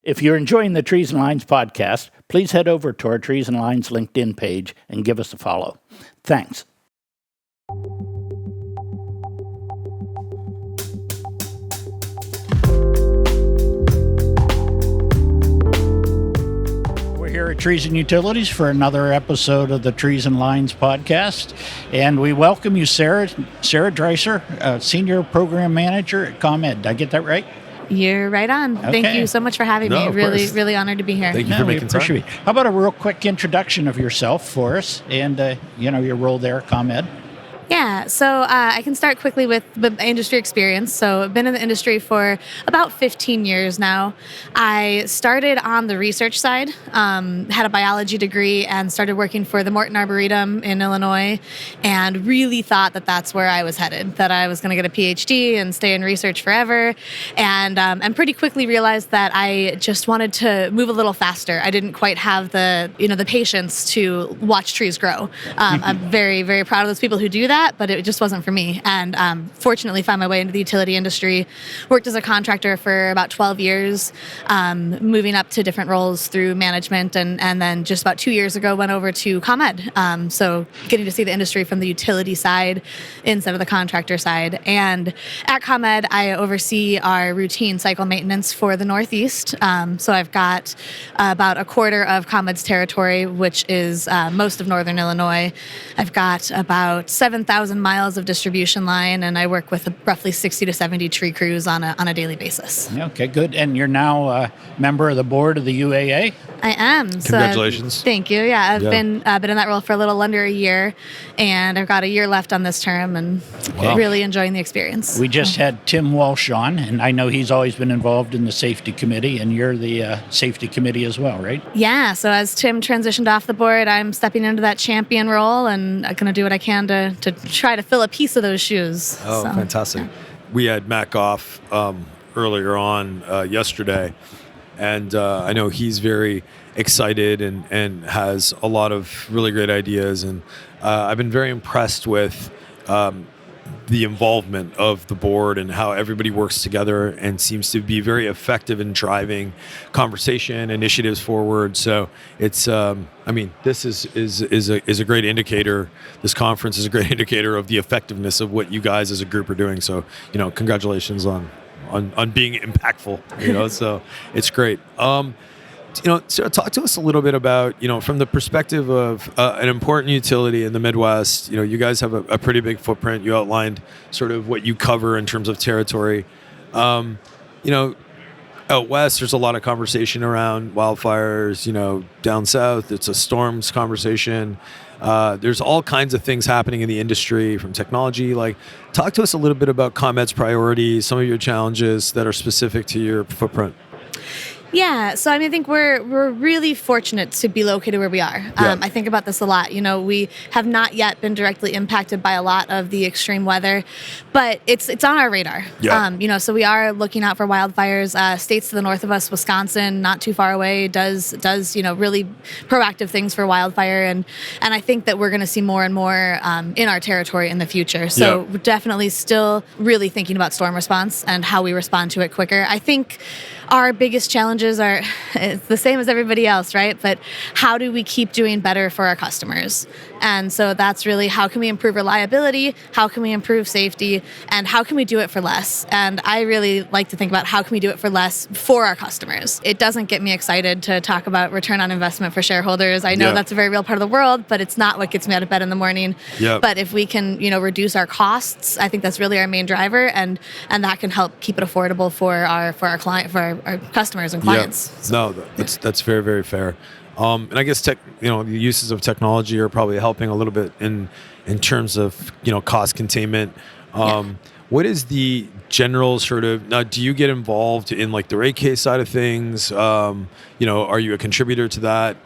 If you're enjoying the Trees and Lines podcast, please head over to our Trees and Lines LinkedIn page and give us a follow. Thanks. We're here at Trees and Utilities for another episode of the Trees and Lines podcast, and we welcome you, Sara Dreiser, Senior Program Manager at ComEd. Did I get that right? You're right on. Okay. Thank you so much for having me. Really honored to be here. Thank you for making time. How about a real quick introduction of yourself for us and your role there at ComEd? Yeah, so I can start quickly with industry experience. So I've been in the industry for about 15 years now. I started on the research side, had a biology degree, and started working for the Morton Arboretum in Illinois, and really thought that that's where I was headed, that I was going to get a PhD and stay in research forever, and pretty quickly realized that I just wanted to move a little faster. I didn't quite have the patience to watch trees grow. I'm very, very proud of those people who do that, but it just wasn't for me. And fortunately found my way into the utility industry, worked as a contractor for about 12 years, moving up to different roles through management, and then just about 2 years ago went over to ComEd. So getting to see the industry from the utility side instead of the contractor side. And at ComEd, I oversee our routine cycle maintenance for the Northeast. So I've got about a quarter of ComEd's territory, which is most of northern Illinois. I've got about 7,000 miles of distribution line, and I work with roughly 60 to 70 tree crews on a daily basis. Okay, good. And you're now a member of the board of the UAA? I am. Congratulations. Thank you. Yeah, I've been in that role for a little under a year, and I've got a year left on this term, and really enjoying the experience. We just had Tim Walsh on, and I know he's always been involved in the safety committee, and you're the safety committee as well, right? Yeah, so as Tim transitioned off the board, I'm stepping into that champion role, and I'm going to do what I can to try to fill a piece of those shoes. Oh, so, fantastic. Yeah. We had Matt Goff earlier on yesterday, and I know he's very excited and has a lot of really great ideas, and I've been very impressed with the involvement of the board and how everybody works together and seems to be very effective in driving conversation, initiatives forward. So it's, this is a great indicator. This conference is a great indicator of the effectiveness of what you guys as a group are doing. So, congratulations on being impactful. So it's great. So talk to us a little bit about, from the perspective of an important utility in the Midwest. You guys have a pretty big footprint. You outlined sort of what you cover in terms of territory. Out west, there's a lot of conversation around wildfires. Down south, it's a storms conversation. There's all kinds of things happening in the industry from technology. Talk to us a little bit about ComEd's priorities, some of your challenges that are specific to your footprint. Yeah, so I think we're really fortunate to be located where we are. I think about this a lot. We have not yet been directly impacted by a lot of the extreme weather, but it's on our radar. Yeah. So we are looking out for wildfires. States to the north of us, Wisconsin, not too far away, does really proactive things for wildfire, and I think that we're going to see more and more in our territory in the future. So we're definitely still really thinking about storm response and how we respond to it quicker. I think our biggest challenges are it's the same as everybody else, right? But how do we keep doing better for our customers? And so that's really, how can we improve reliability? How can we improve safety? And how can we do it for less? And I really like to think about how can we do it for less for our customers. It doesn't get me excited to talk about return on investment for shareholders. I know that's a very real part of the world, but it's not what gets me out of bed in the morning. But if we can, reduce our costs, I think that's really our main driver, and that can help keep it affordable for our client, for our customers and clients. So, that's very, very fair. And I guess the uses of technology are probably helping a little bit in terms of cost containment. What is the general sort of, now do you get involved in the rate case side of things? Are you a contributor to that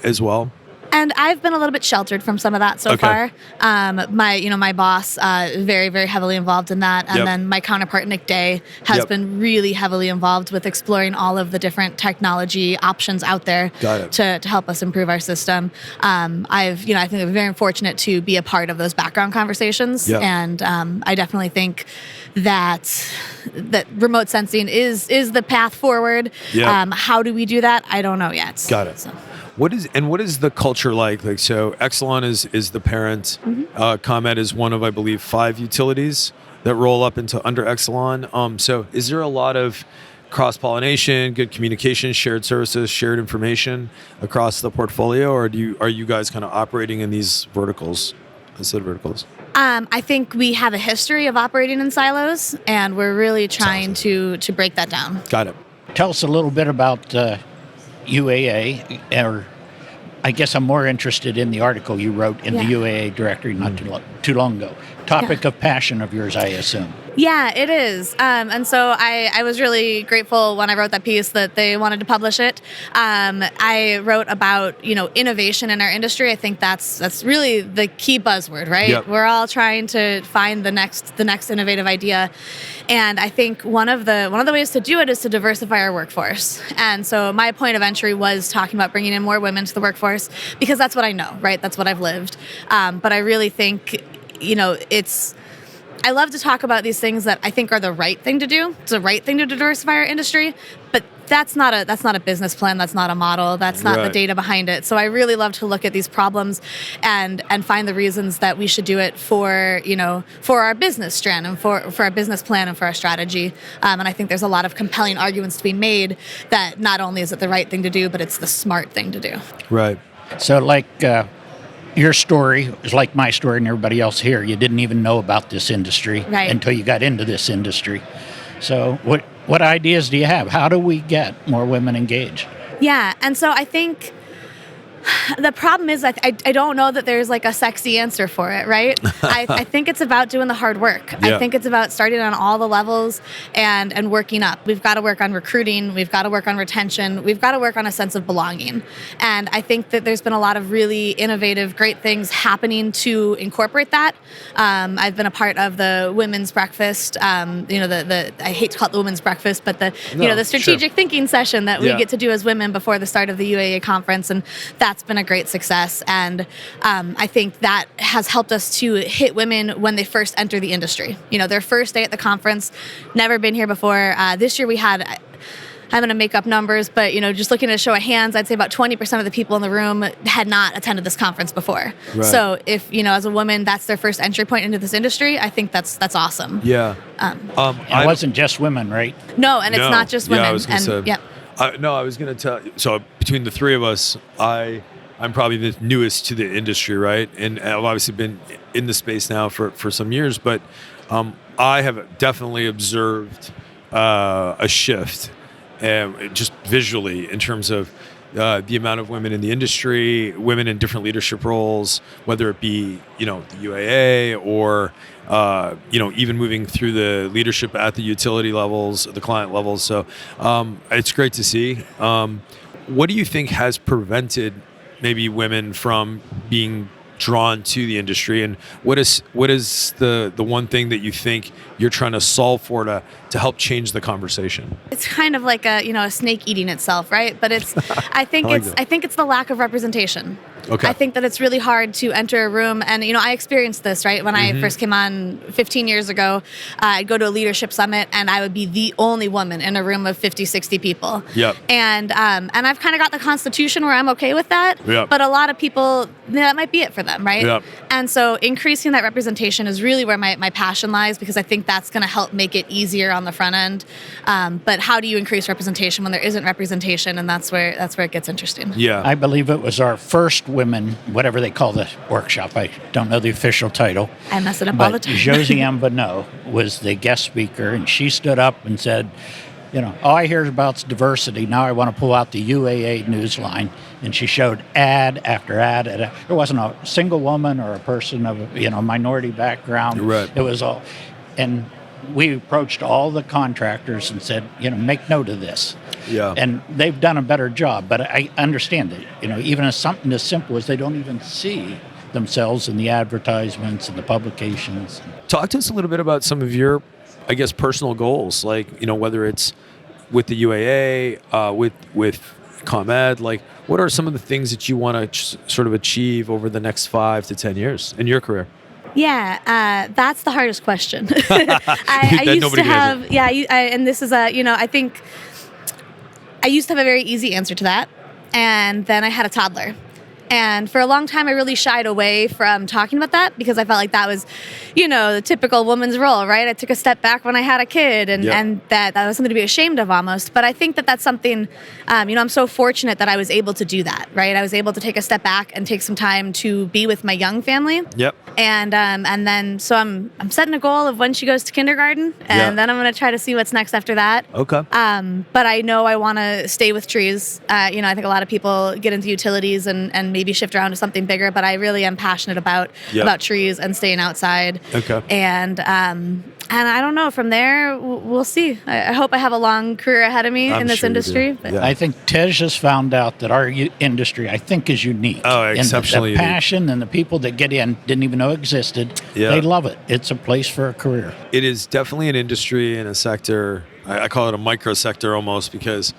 as well? And I've been a little bit sheltered from some of that so far. My boss very, very heavily involved in that, and then my counterpart Nick Day has been really heavily involved with exploring all of the different technology options out there to help us improve our system. I think I'm very fortunate to be a part of those background conversations, and I definitely think that remote sensing is the path forward. Yeah. How do we do that? I don't know yet. Got it. So. What is the culture like? Like, so Exelon is the parent. ComEd is one of, I believe, 5 utilities that roll up into under Exelon. So is there a lot of cross-pollination, good communication, shared services, shared information across the portfolio, or are you guys kind of operating in these verticals instead of verticals? I think we have a history of operating in silos, and we're really trying to break that down. Got it. Tell us a little bit about UAA, or I guess I'm more interested in the article you wrote in the UAA directory not too long ago. Topic of passion of yours, I assume. Yeah, it is. And so I was really grateful when I wrote that piece that they wanted to publish it. I wrote about, innovation in our industry. I think that's really the key buzzword, right? Yep. We're all trying to find the next innovative idea. And I think one of the ways to do it is to diversify our workforce. And so my point of entry was talking about bringing in more women to the workforce because that's what I know, right? That's what I've lived. But I really think, I love to talk about these things that I think are the right thing to do. It's the right thing to diversify our industry, but that's not a business plan. That's not a model. That's not the data behind it. So I really love to look at these problems and find the reasons that we should do it for our business strand and for our business plan and for our strategy. And I think there's a lot of compelling arguments to be made that not only is it the right thing to do, but it's the smart thing to do. Right. So your story is like my story and everybody else here. You didn't even know about this industry until you got into this industry. So what ideas do you have? How do we get more women engaged? Yeah, and so I think the problem is I don't know that there's like a sexy answer for it, right? I think it's about doing the hard work. Yeah. I think it's about starting on all the levels and working up. We've got to work on recruiting. We've got to work on retention. We've got to work on a sense of belonging. And I think that there's been a lot of really innovative, great things happening to incorporate that. I've been a part of the women's breakfast. I hate to call it the women's breakfast, but the strategic thinking session that we get to do as women before the start of the UAA conference, and that's been a great success. And I think that has helped us to hit women when they first enter the industry. Their first day at the conference, never been here before. This year we had, I'm going to make up numbers, but just looking at a show of hands, I'd say about 20% of the people in the room had not attended this conference before. Right. So if, as a woman, that's their first entry point into this industry, I think that's awesome. Yeah. It wasn't just women, right? No, and it's not just women. Yeah, I was going to say. I was going to tell you. So between the three of us, I'm probably the newest to the industry, right? And I've obviously been in the space now for some years, but I have definitely observed a shift, just visually, in terms of the amount of women in the industry, women in different leadership roles, whether it be the UAA or even moving through the leadership at the utility levels, the client levels. So it's great to see. What do you think has prevented maybe women from being drawn to the industry, and what is the one thing that you think you're trying to solve for to help change the conversation? It's kind of like a snake eating itself, right? But it's I think it's the lack of representation. Okay. I think that it's really hard to enter a room, and I experienced this, right? When I first came on 15 years ago, I'd go to a leadership summit and I would be the only woman in a room of 50, 60 people. Yep. And I've kind of got the constitution where I'm okay with that. Yep. But a lot of people, that might be it for them, right? Yep. And so increasing that representation is really where my passion lies, because I think that's going to help make it easier on the front end. But how do you increase representation when there isn't representation? And that's where it gets interesting. Yeah. I believe it was our first women, whatever they call the workshop. I don't know the official title. I mess it up all the time. Josie-Ann Bonneau was the guest speaker, and she stood up and said, all I hear about is diversity. Now I want to pull out the UAA newsline. And she showed ad after ad. There wasn't a single woman or a person of minority background. Right. It was all, and we approached all the contractors and said, make note of this. Yeah. And they've done a better job. But I understand that, even something as simple as they don't even see themselves in the advertisements and the publications. Talk to us a little bit about some of your, I guess, personal goals, like, whether it's with the UAA, with ComEd, like, what are some of the things that you want to sort of achieve over the next 5 to 10 years in your career? Yeah, that's the hardest question. I used nobody to can have, and this is I think I used to have a very easy answer to that. And then I had a toddler. And for a long time, I really shied away from talking about that because I felt like that was, the typical woman's role, right? I took a step back when I had a kid, and that was something to be ashamed of almost. But I think that that's something, I'm so fortunate that I was able to do that, right? I was able to take a step back and take some time to be with my young family. Yep. And then so I'm setting a goal of when she goes to kindergarten, and then I'm going to try to see what's next after that. Okay. But I know I want to stay with trees. I think a lot of people get into utilities and maybe shift around to something bigger, but I really am passionate about trees and staying outside. Okay. And I don't know, from there we'll see. I hope I have a long career ahead of me in this industry. But I think Tej has found out that our industry, I think, is unique. Oh, exceptionally and the passion and the people that get in didn't even know existed. Yeah. They love it. It's a place for a career. It is definitely an industry and a sector. I call it a micro sector almost because,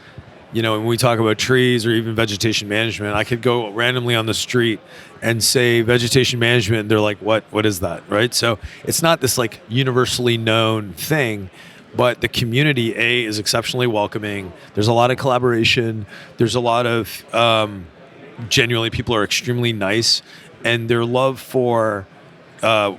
when we talk about trees or even vegetation management, I could go randomly on the street and say vegetation management, and they're like, what is that, right? So it's not this like universally known thing, but the community, is exceptionally welcoming. There's a lot of collaboration. There's a lot of, genuinely, people are extremely nice, and their love for, I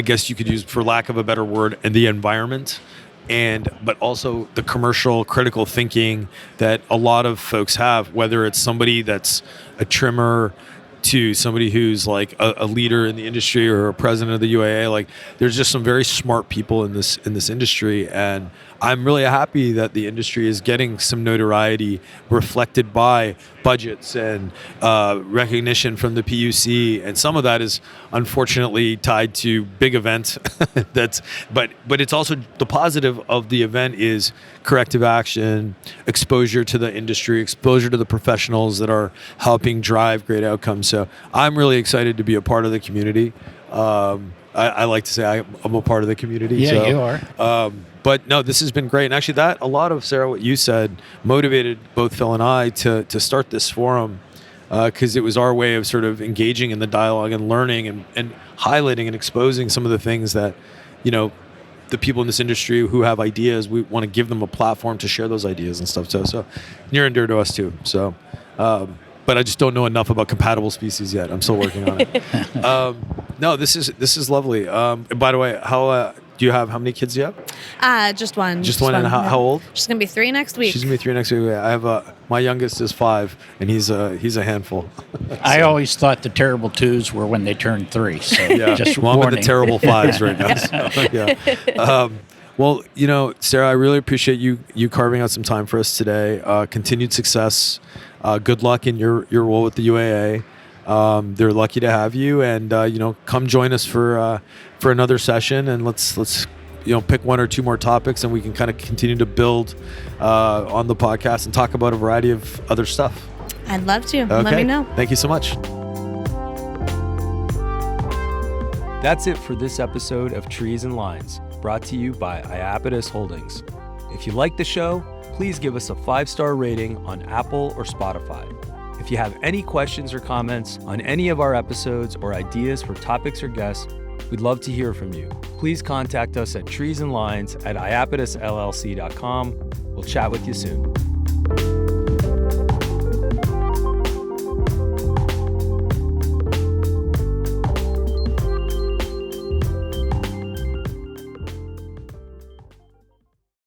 guess you could use, for lack of a better word, and the environment, but also the commercial critical thinking that a lot of folks have, whether it's somebody that's a trimmer to somebody who's like a leader in the industry or a president of the UAA. Like, there's just some very smart people in this industry, and I'm really happy that the industry is getting some notoriety reflected by budgets and recognition from the PUC, and some of that is unfortunately tied to big events. But it's also the positive of the event is corrective action, exposure to the industry, exposure to the professionals that are helping drive great outcomes. So I'm really excited to be a part of the community. I like to say I'm a part of the community. Yeah, so, you are. But no, this has been great. And actually a lot of, Sarah, what you said motivated both Phil and I to start this forum because it was our way of sort of engaging in the dialogue and learning and highlighting and exposing some of the things that, the people in this industry who have ideas, we want to give them a platform to share those ideas and stuff. So near and dear to us too. So, but I just don't know enough about compatible species yet. I'm still working on it. No, this is lovely. By the way, how many kids do you have? Just one. Just one. And how old? She's gonna be 3 next week. She's gonna be 3 next week. I have my youngest is 5, and he's a handful. I always thought the terrible 2s were when they turned 3. So just well, I'm warning. in the terrible 5s right now. So, yeah. Well, Sarah, I really appreciate you carving out some time for us today. Continued success. Good luck in your role with the UAA. They're lucky to have you, and come join us for another session, and let's pick 1 or 2 more topics, and we can kind of continue to build on the podcast and talk about a variety of other stuff. I'd love to. Okay. Let me know. Thank you so much. That's it for this episode of Trees and Lines, brought to you by Iapetus Holdings. If you like the show, please give us a 5-star rating on Apple or Spotify. If you have any questions or comments on any of our episodes or ideas for topics or guests, we'd love to hear from you. Please contact us at treesandlines@iapetusllc.com. We'll chat with you soon.